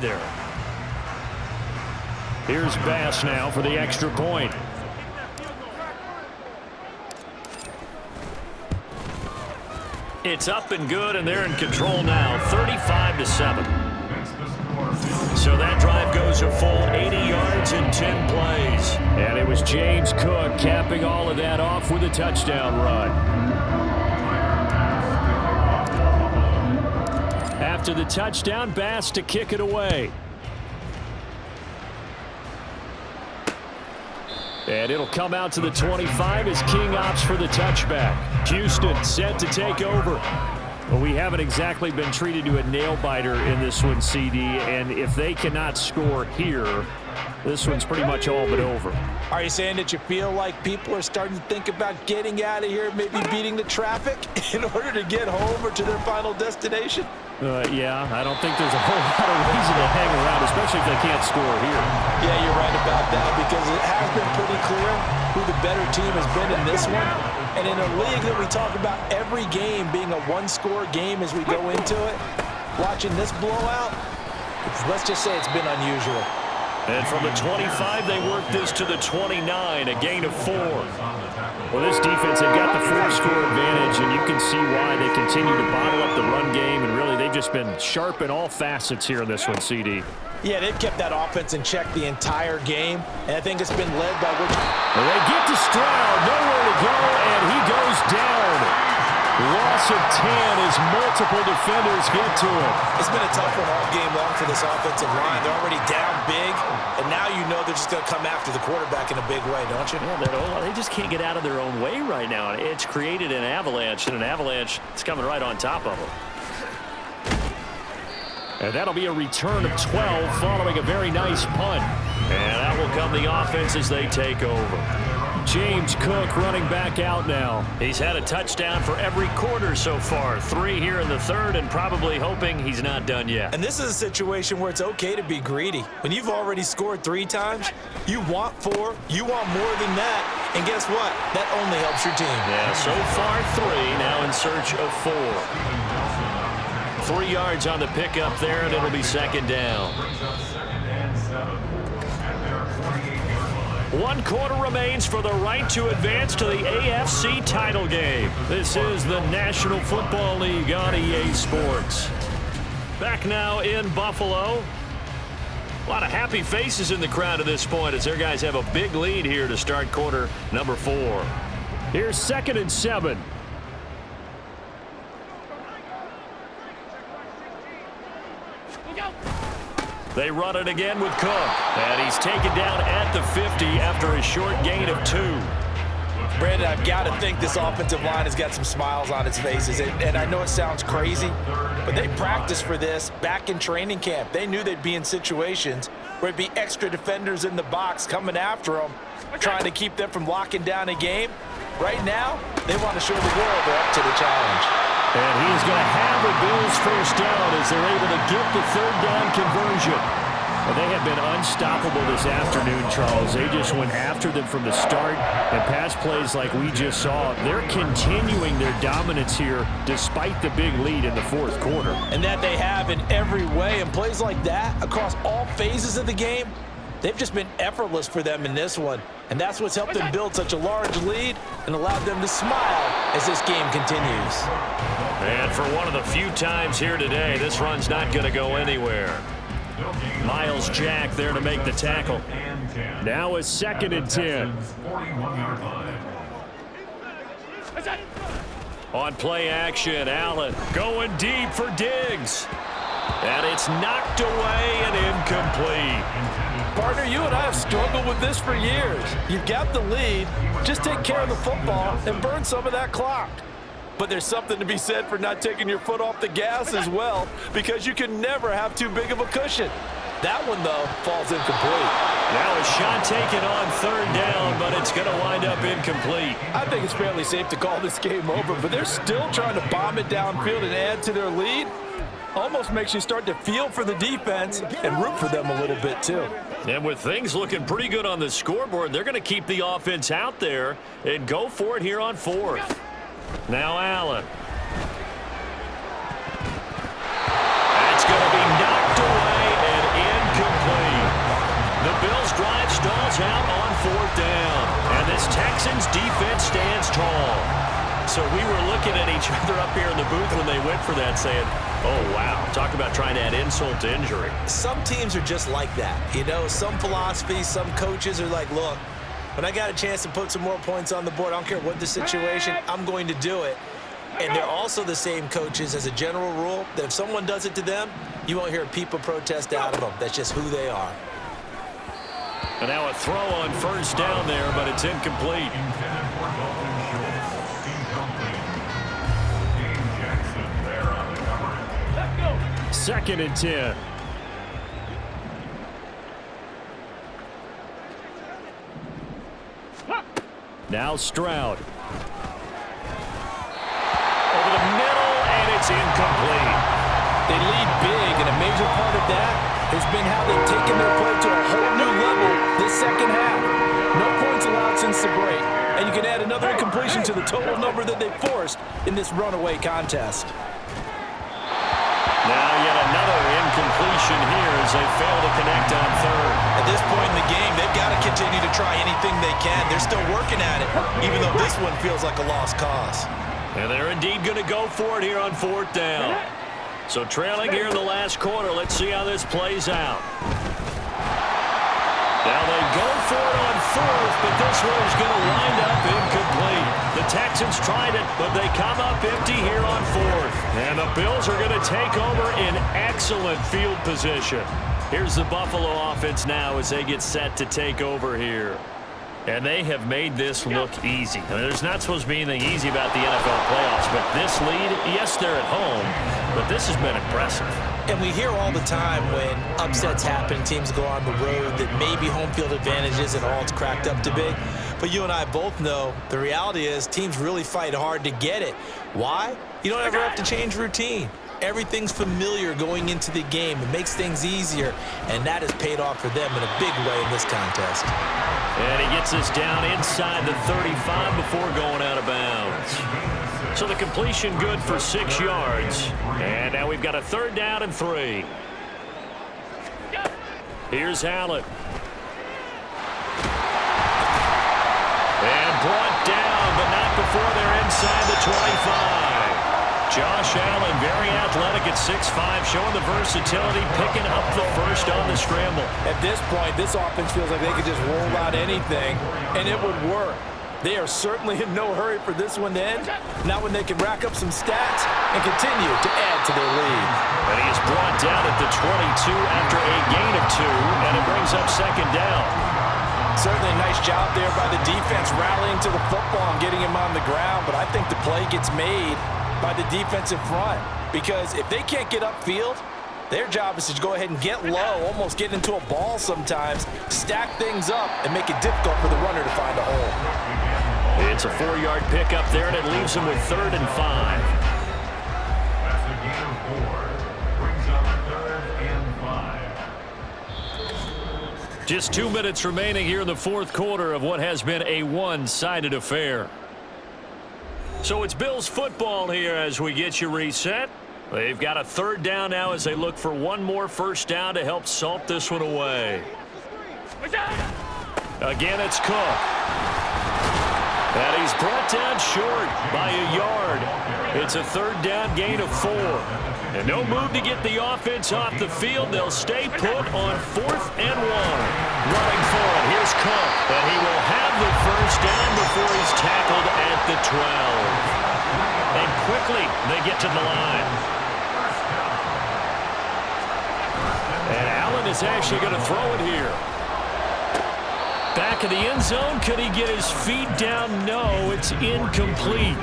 there. Here's Bass now for the extra point. It's up and good, and they're in control now, 35-7. So that drive goes a full 80 yards in 10 plays. And it was James Cook capping all of that off with a touchdown run. After the touchdown, Bass to kick it away. And it'll come out to the 25 as King opts for the touchback. Houston set to take over. Well, we haven't exactly been treated to a nail-biter in this one, CD, and if they cannot score here, this one's pretty much all but over. Are you saying that you feel like people are starting to think about getting out of here, maybe beating the traffic in order to get home or to their final destination? Yeah, I don't think there's a whole lot of reason to hang around, especially if they can't score here. Yeah, you're right about that, because it has been pretty clear who the better team has been in this one. And in a league that we talk about every game being a one-score game as we go into it, watching this blowout, let's just say it's been unusual. And from the 25, they work this to the 29, a gain of 4. Well, this defense, they've got the 4-score advantage, and you can see why they continue to bottle up the run game, and really they've just been sharp in all facets here in this one, CD. Yeah, they've kept that offense in check the entire game, and I think it's been led by which... Well, they get to Stroud, nowhere to go, and he goes down. Loss of 10 as multiple defenders get to him. It's been a tough one all game long for this offensive line. They're already down big, and now you know they're just going to come after the quarterback in a big way, don't you? Yeah, they just can't get out of their own way right now. It's created an avalanche, and an avalanche is coming right on top of them. And that'll be a return of 12 following a very nice punt. And that will come the offense as they take over. James Cook running back out now. He's had a touchdown for every quarter so far. 3 here in the third, and probably hoping he's not done yet. And this is a situation where it's okay to be greedy. When you've already scored 3 times, you want 4, you want more than that. And guess what? That only helps your team. Yeah, so far 3, now in search of 4. 3 yards on the pickup there, and it'll be second down. 1 quarter remains for the right to advance to the AFC title game. This is the National Football League on EA Sports. Back now in Buffalo. A lot of happy faces in the crowd at this point as their guys have a big lead here to start quarter number 4. Here's 2nd and 7. They run it again with Cook. And he's taken down at the 50 after a short gain of 2. Brandon, I've got to think this offensive line has got some smiles on its faces. And I know it sounds crazy, but they practiced for this back in training camp. They knew they'd be in situations where it'd be extra defenders in the box coming after them, trying to keep them from locking down a game. Right now, they want to show the world they're up to the challenge. And he is going to have the Bills first down as they're able to get the 3rd down conversion. Well, they have been unstoppable this afternoon, Charles. They just went after them from the start. And pass plays like we just saw, they're continuing their dominance here despite the big lead in the 4th quarter. And that they have in every way. And plays like that across all phases of the game, they've just been effortless for them in this one. And that's what's helped them build such a large lead and allowed them to smile as this game continues. And for one of the few times here today, this run's not going to go anywhere. Miles Jack there to make the tackle. Now it's 2nd and 10. On play action, Allen going deep for Diggs. And it's knocked away and incomplete. Partner, you and I have struggled with this for years. You've got the lead. Just take care of the football and burn some of that clock. But there's something to be said for not taking your foot off the gas as well, because you can never have too big of a cushion. That one, though, falls incomplete. Now a shot taken on 3rd down, but it's going to wind up incomplete. I think it's fairly safe to call this game over, but they're still trying to bomb it downfield and add to their lead. Almost makes you start to feel for the defense and root for them a little bit, too. And with things looking pretty good on the scoreboard, they're going to keep the offense out there and go for it here on 4th. Now Allen. That's going to be knocked away and So we were looking at each other up here in the booth when they went for that saying, oh, wow, talk about trying to add insult to injury. Some teams are just like that. You know, some philosophies, some coaches are like, look, when I got a chance to put some more points on the board, I don't care what the situation, I'm going to do it. And they're also the same coaches as a general rule that if someone does it to them, you won't hear people protest out of them. That's just who they are. And now a throw on first down there, but it's incomplete. Second and 10. Now Stroud. Over the middle, and it's incomplete. They lead big, and a major part of that has been how they've taken their play to a whole new level this second half. No points allowed since the break, and you can add another incompletion to the total number that they forced in this runaway contest. Now yet another incompletion here as they fail to connect on third. At this point in the game, they've got to continue to try anything they can. They're still working at it, even though this one feels like a lost cause. And they're indeed going to go for it here on fourth down. So trailing here in the last quarter, let's see how this plays out. Now they go for it on fourth, but this one is going to wind up incomplete. The Texans tried it, but they come up empty here on fourth. And the Bills are going to take over in excellent field position. Here's the Buffalo offense now as they get set to take over here. And they have made this look easy. I mean, there's not supposed to be anything easy about the NFL playoffs, but this lead, yes, they're at home, but this has been impressive. And we hear all the time when upsets happen, teams go on the road, that maybe home field advantage isn't all it's cracked up to be. But you and I both know the reality is teams really fight hard to get it. Why? You don't ever have to change routine. Everything's familiar going into the game. It makes things easier, and that has paid off for them in a big way in this contest. And he gets us down inside the 35 before going out of bounds. So the completion good for 6 yards. And now we've got a third down and 3. Here's Allen. And brought down, but not before they're inside the 25. Josh Allen, very athletic at 6'5", showing the versatility, picking up the first on the scramble. At this point, this offense feels like they could just roll out anything, and it would work. They are certainly in no hurry for this one to end, not when they can rack up some stats and continue to add to their lead. And he is brought down at the 22 after a gain of 2, and it brings up second down. Certainly a nice job there by the defense rallying to the football and getting him on the ground, but I think the play gets made by the defensive front, because if they can't get upfield, their job is to go ahead and get low, almost get into a ball sometimes, stack things up, and make it difficult for the runner to find a hole. It's a 4-yard pickup there, and it leaves them with 3rd and 5. Just 2 minutes remaining here in the fourth quarter of what has been a one-sided affair. So it's Bills football here as we get you reset. They've got a third down now as they look for one more first down to help salt this one away. Again, it's Cook. And he's brought down short by a yard. It's a third down gain of 4. And no move to get the offense off the field. They'll stay put on 4th and 1. Running for it. Here's Cook. And he will have the first down before he's tackled at the 12. And quickly they get to the line. And Allen is actually going to throw it here. Back in the end zone. Could he get his feet down? No, it's incomplete.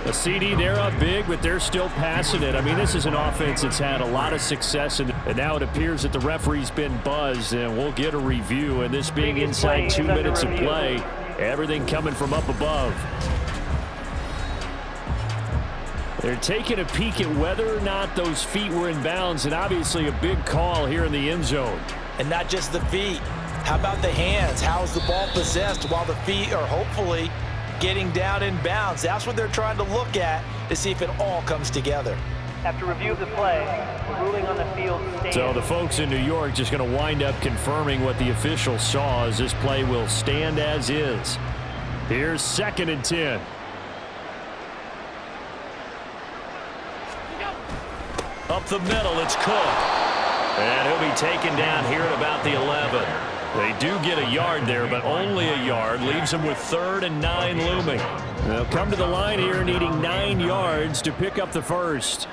A CD, they're up big, but they're still passing it. I mean, this is an offense that's had a lot of success, and now it appears that the referee's been buzzed, and we'll get a review. And this being inside 2 minutes of play, everything coming from up above. They're taking a peek at whether or not those feet were in bounds, and obviously a big call here in the end zone. And not just the feet. How about the hands? How is the ball possessed while the feet are hopefully getting down in bounds? That's what they're trying to look at to see if it all comes together. After review of the play, the ruling on the field stands. So the folks in New York just going to wind up confirming what the officials saw, as this play will stand as is. Here's 2nd and 10. the middle. It's Cook. And he'll be taken down here at about the 11. They do get a yard there, but only a yard. Leaves them with 3rd and 9 looming. They'll come to the line here needing 9 yards to pick up the first.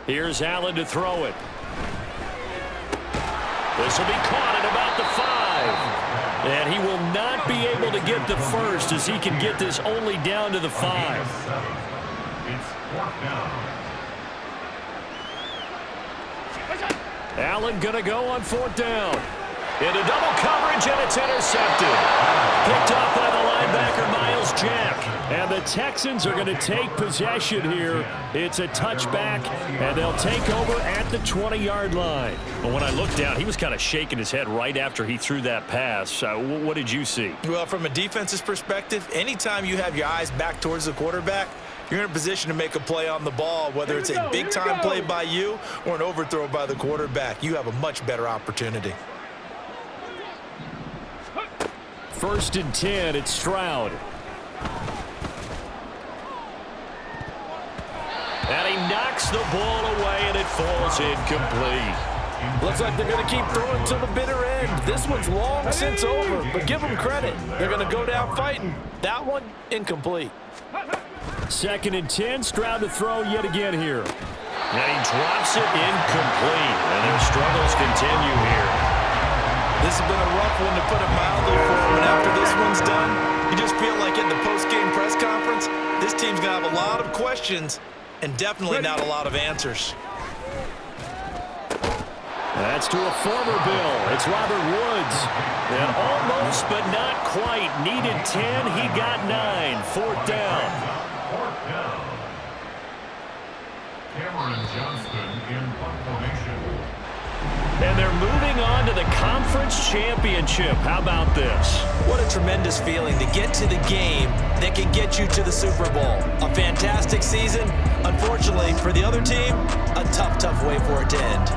Here's Allen to throw it. This will be caught at about the 5. And he will not be able to get the first as he can get this only down to the 5. Allen going to go on 4th down. Into double coverage, and it's intercepted. Picked off by the linebacker, Miles Jack. And the Texans are going to take possession here. It's a touchback, and they'll take over at the 20-yard line. Well, when I looked down, he was kind of shaking his head right after he threw that pass. What did you see? Well, from a defense's perspective, anytime you have your eyes back towards the quarterback, you're in a position to make a play on the ball, whether it's a big-time play by you or an overthrow by the quarterback. You have a much better opportunity. 1st and 10, it's Stroud. And he knocks the ball away, and it falls incomplete. Looks like they're going to keep throwing to the bitter end. This one's long since over, but give them credit. They're going to go down fighting. That one, incomplete. 2nd and 10, Stroud to throw yet again here. And he drops it incomplete, and their struggles continue here. This has been a rough one, to put it mildly, for him, and after this one's done, you just feel like in the post-game press conference, this team's going to have a lot of questions and definitely not a lot of answers. That's to a former Bill. It's Robert Woods. And almost but not quite. Needed 10. He got 9. 4th down. Cameron Johnston in punt formation. And they're moving on to the conference championship. How about this? What a tremendous feeling to get to the game that can get you to the Super Bowl. A fantastic season. Unfortunately, for the other team, a tough, tough way for it to end.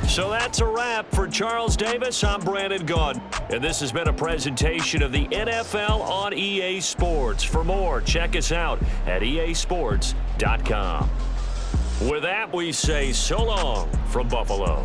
So that's a wrap for Charles Davis. I'm Brandon Gaudin, and this has been a presentation of the NFL on EA Sports. For more, check us out at easports.com. With that, we say so long from Buffalo.